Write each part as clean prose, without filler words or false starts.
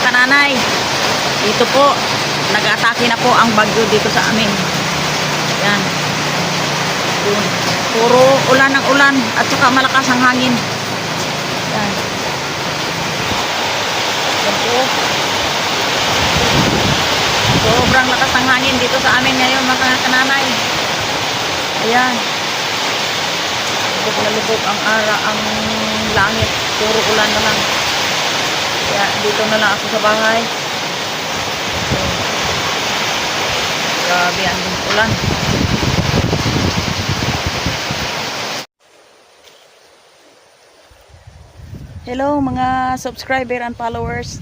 kananay, dito po, nag-atake na po ang bagyo dito sa amin. Yan. Puro ulan ng ulan at saka malakas ang hangin. Yan. Yan po. Sobrang lakas ng hangin dito sa amin ngayon mga kananay. Ayan. Lubog na lubog ang ang langit. Puro ulan na lang. Kaya dito na lang ako sa bahay. Grabe ang ulan. Hello mga subscriber and followers.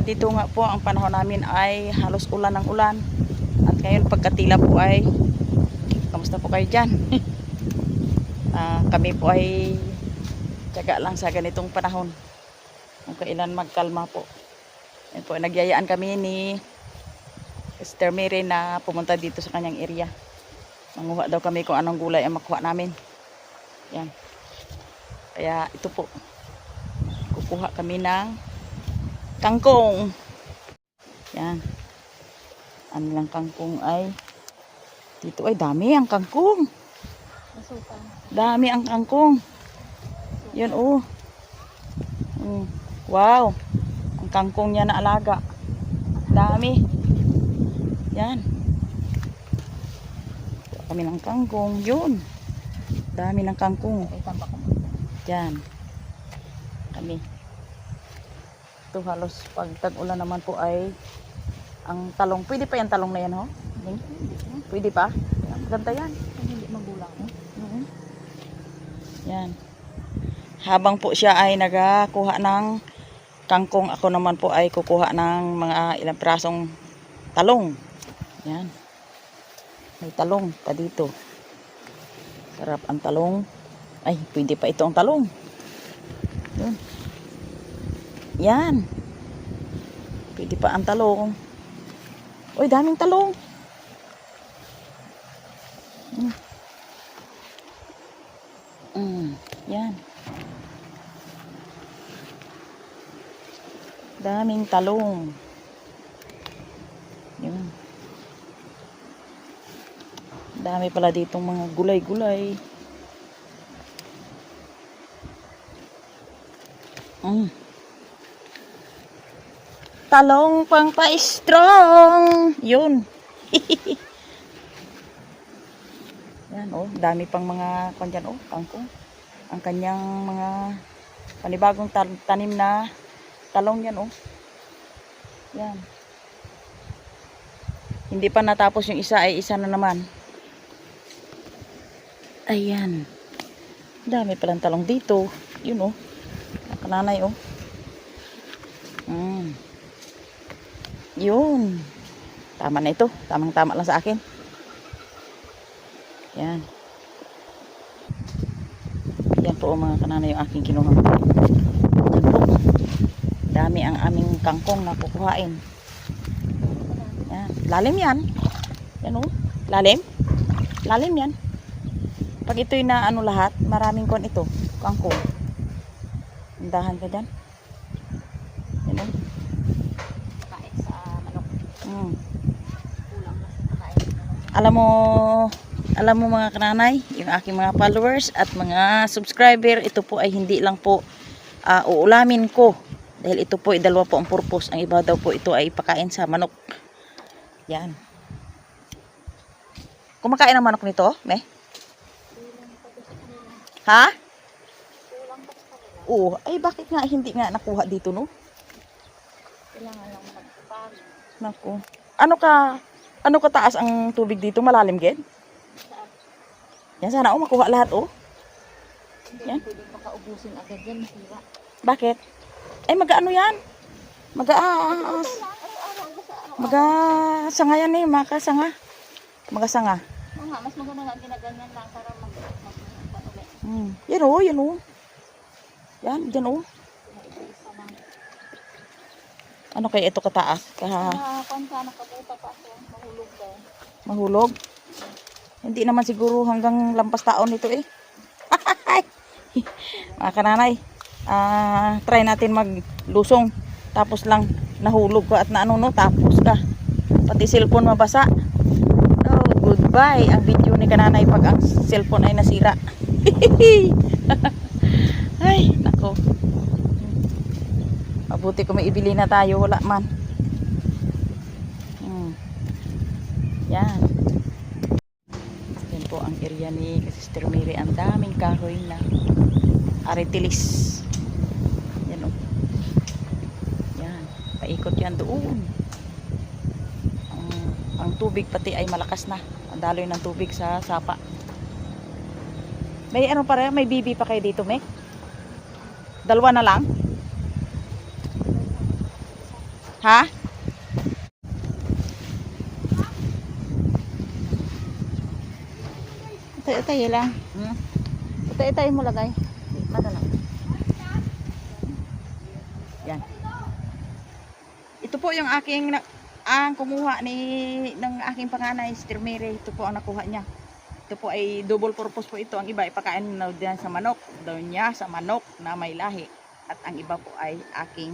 Dito nga po ang panahon namin ay halos ulan ng ulan. At ngayon pagkatila po ay kamusta po kayo dyan? Kami po ay tiyaga lang sa ganitong panahon. Kung kailan magkalma po. Yan po, nagyayaan kami ni Sister Mary na pumunta dito sa kanyang area. Manguha daw kami kung anong gulay ang makuha namin. Yan. Kaya ito po. Kukuha kami ng kangkong. Yan. Ano lang kangkong ay dito ay dami ang kangkong. Dami ang kangkong. Yan oh. Wow. Ang kangkong niya na alaga. Dami. Yan. Kami ng kangkong. Yun. Dami ng kangkong. Yan. Kami. Ito halos pag tag-ulan naman po ay ang talong. Pwede pa yan talong na yan ho? Pwede pa? Maganda yan. Hindi magulang. Yan. Habang po siya ay nagakuha ng kangkong, ako naman po ay kukuha ng mga ilang pirasong talong. Yan. May talong pa dito. Sarap ang talong. Ay, pwede pa ito ang talong. Yun. Yan. Pwede pa ang talong. Uy, daming talong. Yan. Daming talong. Yun. Dami pala ditong mga gulay-gulay. Talong pang pa-strong. Yun. Yan oh, dami pang mga kanyan oh, kangkong. Ang kanyang mga panibagong tanim na talong yan oh. Yan. Hindi pa natapos yung isa ay isa na naman. Ayan. Dami palang talong dito. Yun oh. Nakananay oh. Yun. Tama na ito. Tamang-tama lang sa akin. Yan. Yan po mga kananay yung aking kinuha. Yan po. Dami ang aming kangkong na kukuhain. Yan. Lalim yan. Yan oh. Lalim. Lalim yan. Pag ito'y na ano lahat, maraming kon ito. Kangkong. Andahan ka dyan. Yan oh. Kain sa manok. Alam mo mga kananay, yung aking mga followers at mga subscriber, ito po ay hindi lang po uulamin ko. Dahil ito po ay dalawa po ang purpose. Ang iba daw po ito ay ipakain sa manok. Yan. Kumakain ang manok nito, me? Ha? Oo. Ay, bakit nga hindi nga nakuha dito, no? Kailangan lang magpapag. Naku. Ano ka taas ang tubig dito? Malalim, Ged? Yan, sana makuha lahat, oh. Yan. Hindi pwede makaubusin agad yan, masira. Bakit? Ay, mag-ano yan? Magasanga yan eh, makasanga. Magasanga. Oo nga, mas maganda nga ginaganyan lang para mag-ulit. Yan oh, yan oh. Yan, dyan oh. Ano kaya ito kataas? Kung ka nakabuta pa ito, mahulog daw. Mahulog? Hindi naman siguro hanggang lampas taon ito eh. Mga kananay, try natin maglusong Tapos lang nahulog ka at naano no, tapos ka. Pati cellphone mabasa. Oh, goodbye. Ang video ni kananay pag ang cellphone ay nasira. Ay, nako. Mabuti kung may ibili na tayo, wala man. Yan. Yan po ang area ni Sister Mary. Ang daming kahoy na aretilis. Yan o. Yan. Paikot yan doon. Ang tubig pati ay malakas na. Ang daloy ng tubig sa sapa. May ano pa rin? May bibi pa kayo dito, Mek? Dalawa na lang? Ha? Tayo lang. Tayo mo lagay. Mata lang. Yan. Ito po yung aking ang kumuha ng aking panganay, Sister Mary. Ito po ang nakuha niya. Ito po ay double purpose po ito. Ang iba ipakain na din sa manok. Daw niya sa manok na may lahi. At ang iba po ay aking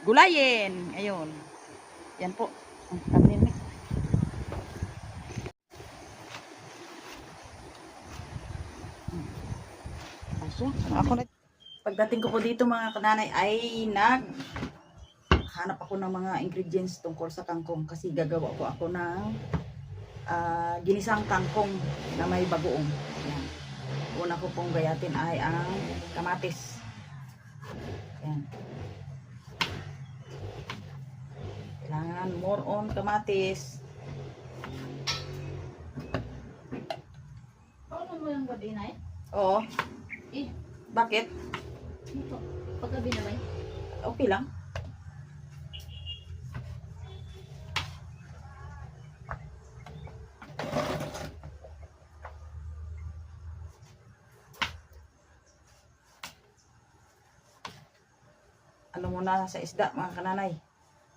gulayin. Ayun. Yan po. Ang kanin. Pagdating ko po dito mga kananay ay hanap ako ng mga ingredients tungkol sa kangkong kasi gagawa po ako ng ginisang kangkong na may bagoong. Yan. Una ko pong gayatin ay ang kamatis. Yan. Kailangan more on kamatis. Paano mo yung gabi na eh? Oo. Eh, Bakit? ito. Paggabi na ba eh? Okay lang. Ano muna sa isda mga kananay.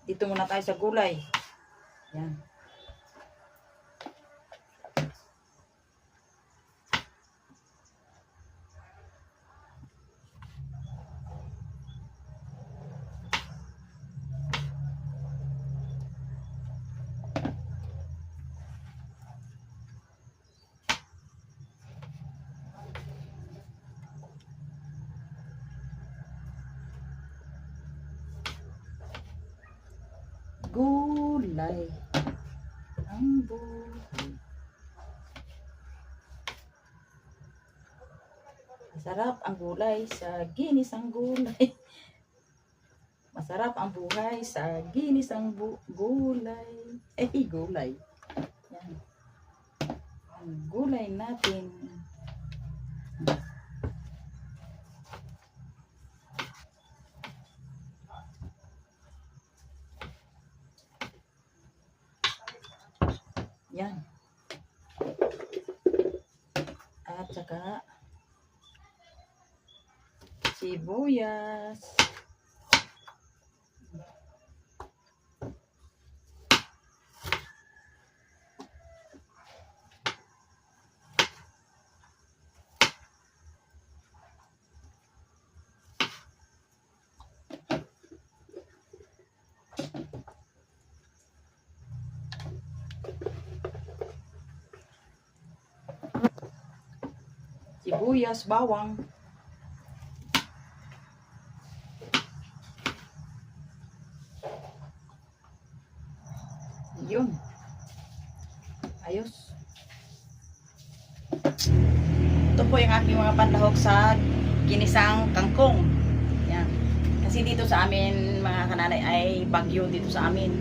Dito muna tayo sa gulay. Yan. Gulay. Ang buhay. Masarap ang gulay sa ginisang gulay. Masarap ang buhay sa ginisang gulay. Gulay. Yan. Ang gulay natin. Yan. At saka sibuyas. Sibuyas, bawang. Yun. Ayos. Ito po yung aking mga panlahok sa ginisang kangkong. Yan. Kasi dito sa amin, mga kananay, ay bagyo dito sa amin.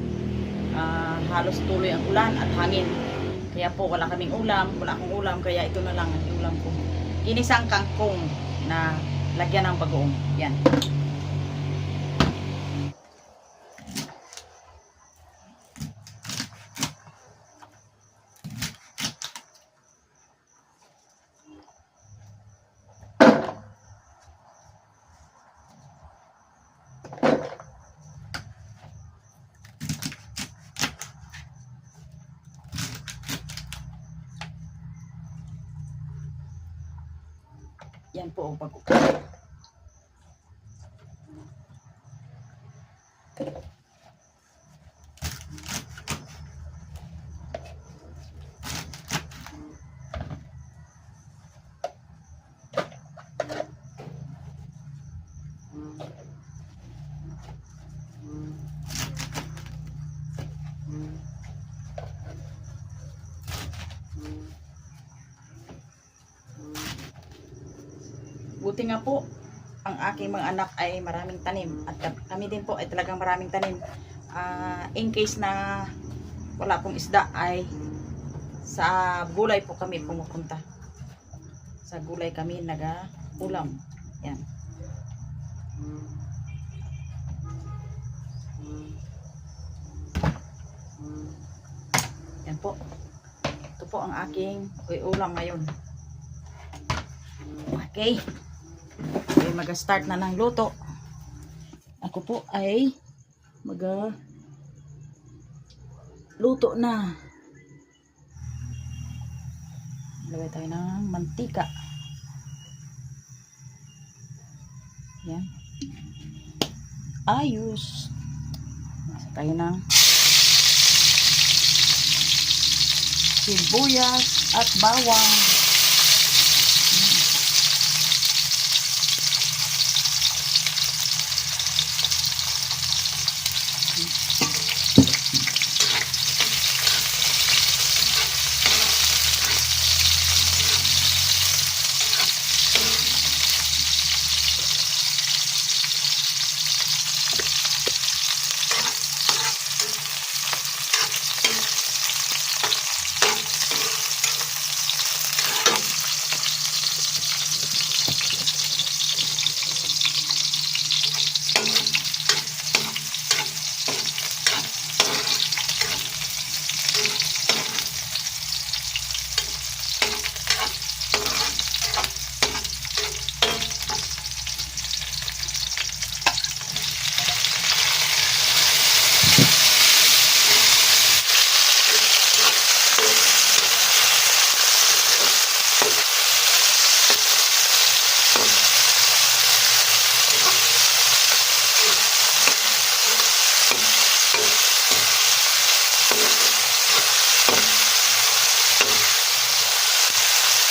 Halos tuloy ang ulan at hangin. Kaya po wala kaming ulam, wala akong ulam, kaya ito na lang ang ulam ko. Ginisang kangkong na lagyan ng bagoong. Yan. Yan po ang pag-cook. Buti nga po, ang aking mga anak ay maraming tanim. At kami din po ay talagang maraming tanim. In case na wala pong isda ay sa gulay po kami pumupunta. Sa gulay kami nag-ulam. Yan. Yan po. Ito po ang aking ulam ngayon. Okay. Okay, mag-start na ng luto. Ako po ay luto na. Lagay tayo ng mantika. Yan. Ayos. Nasa tayo ng sibuyas at bawang.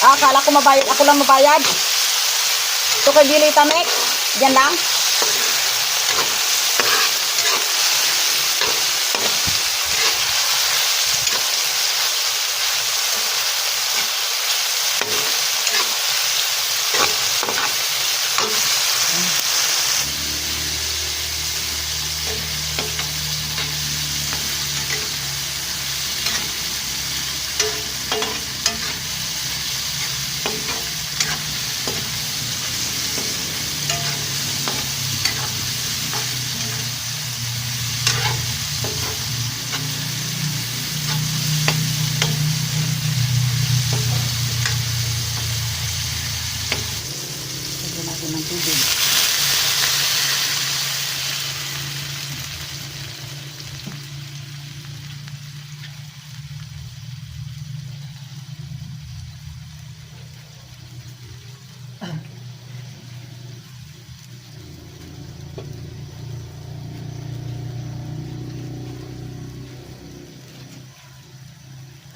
Akala ko mabayad. Ako lang mabayad. Ito kay Gili Tamek. Diyan lang. Lagyan natin ng tubig.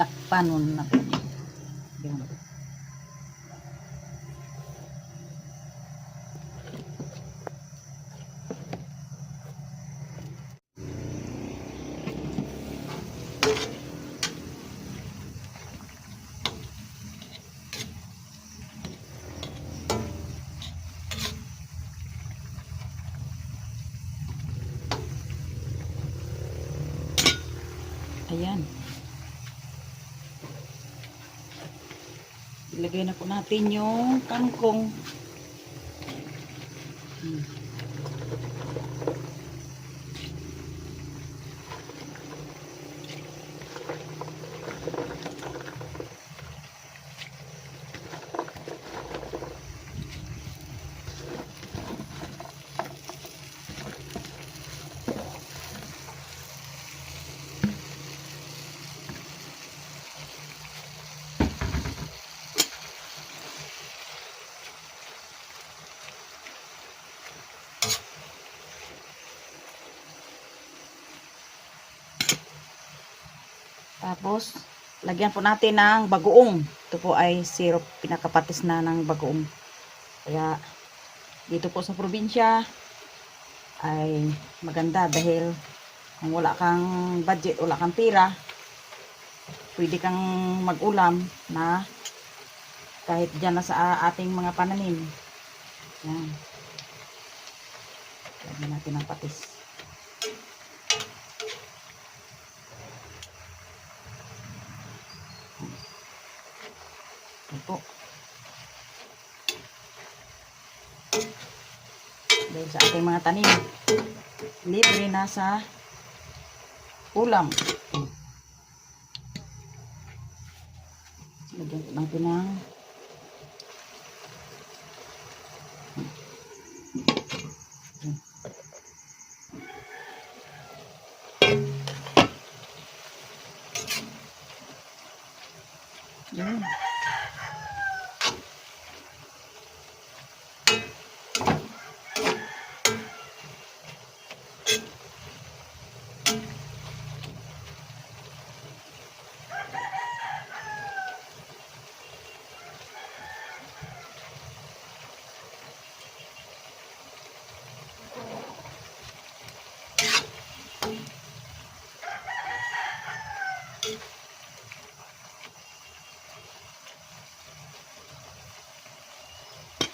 Takpan muna natin. Yan. Ayan. Ilagay na po natin yung kangkong. Tapos, lagyan po natin ng bagoong. Ito po ay syrup, pinakapatis na ng bagoong. Kaya, dito po sa probinsya, ay maganda dahil kung wala kang budget, wala kang pera, pwede kang mag-ulam na kahit dyan na sa ating mga pananim. Yan. Lagyan natin ng patis. Ito po. Dahil sa ating mga tanim, libre na sa ulam. Lagyan ko natin ng yan.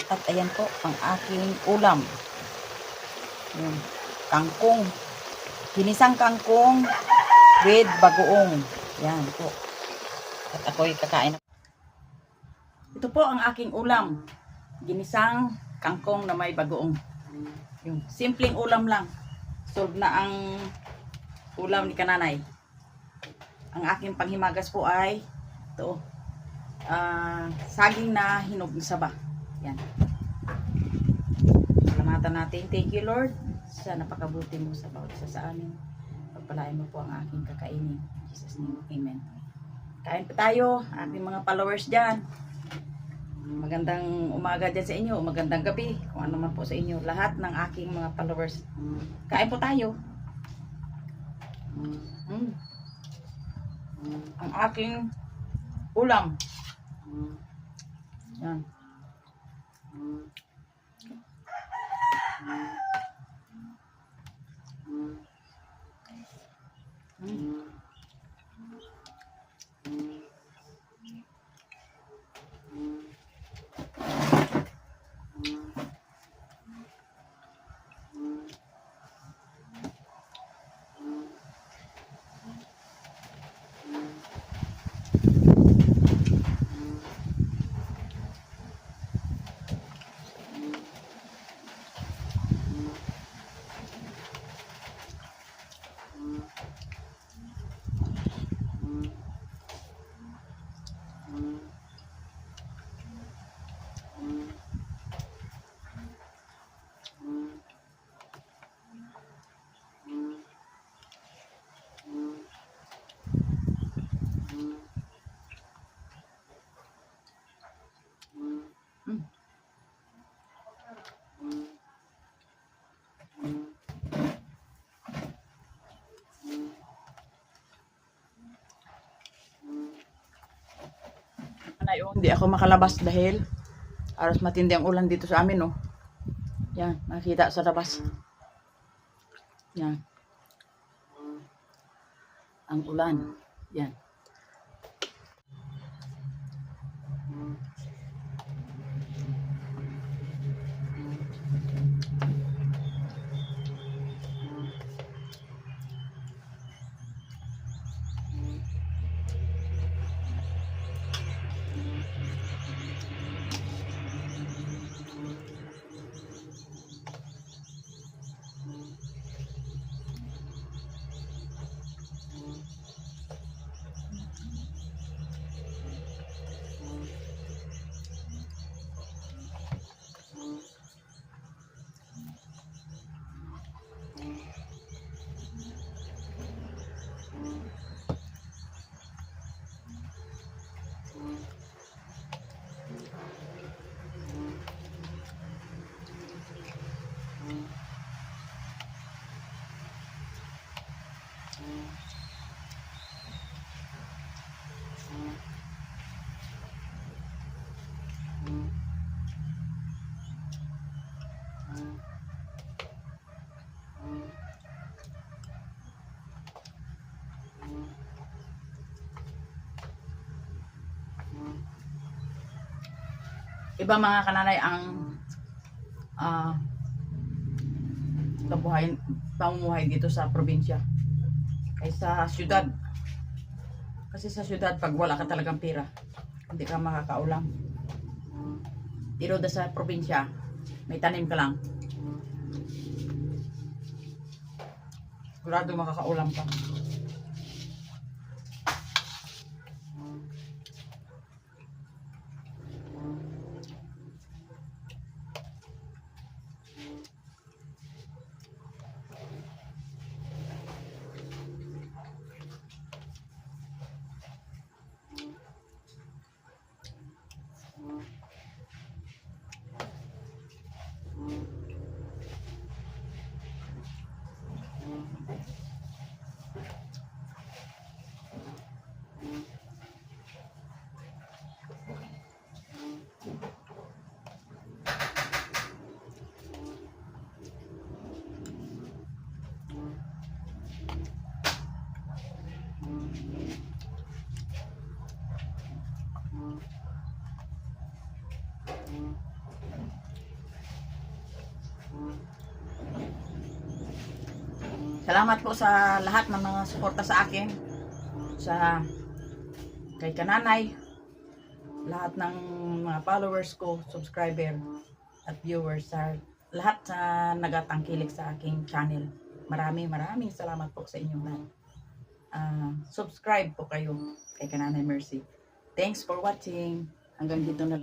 At ayan po ang aking ulam. Yan. Kangkong. Ginisang kangkong with bagoong. Yan po. At ako'y kakain. Ito po ang aking ulam. Ginisang kangkong na may bagoong. Yung simpleng ulam lang. Solve na ang ulam ni kananay. Ang aking panghimagas po ay ito. Saging na hinog na saba. Yan. Salamatan natin. Thank you, Lord, sa napakabuti mo sa bawat isa sa amin. Pagpalain mo po ang aking kakainin. In Jesus' name, amen. Kain pa tayo, ating mga followers dyan. Magandang umaga dyan sa inyo, magandang gabi, kung ano man po sa inyo. Lahat ng aking mga followers. Kain po tayo. Ang aking ulam. Yan. Hindi ako makalabas dahil aros matindi ang ulan dito sa amin, oh. Yan, nakita sa labas. Yan. Ang ulan. Yan. iba mga kananay ang pamumuhay dito sa probinsya kaysa syudad. Kasi sa syudad, pag wala ka talagang pera, hindi ka makakaulam. Pero sa probinsya, may tanim ka lang. Sigurado makakaulam ka. Salamat po sa lahat ng mga suporta sa akin, sa kay Kananay, lahat ng mga followers ko, subscriber at viewers, sa lahat sa nagatangkilik sa aking channel. Maraming salamat po sa inyong lahat. Subscribe po kayo kay Kananay Mercy. Thanks for watching. Hanggang dito na lang.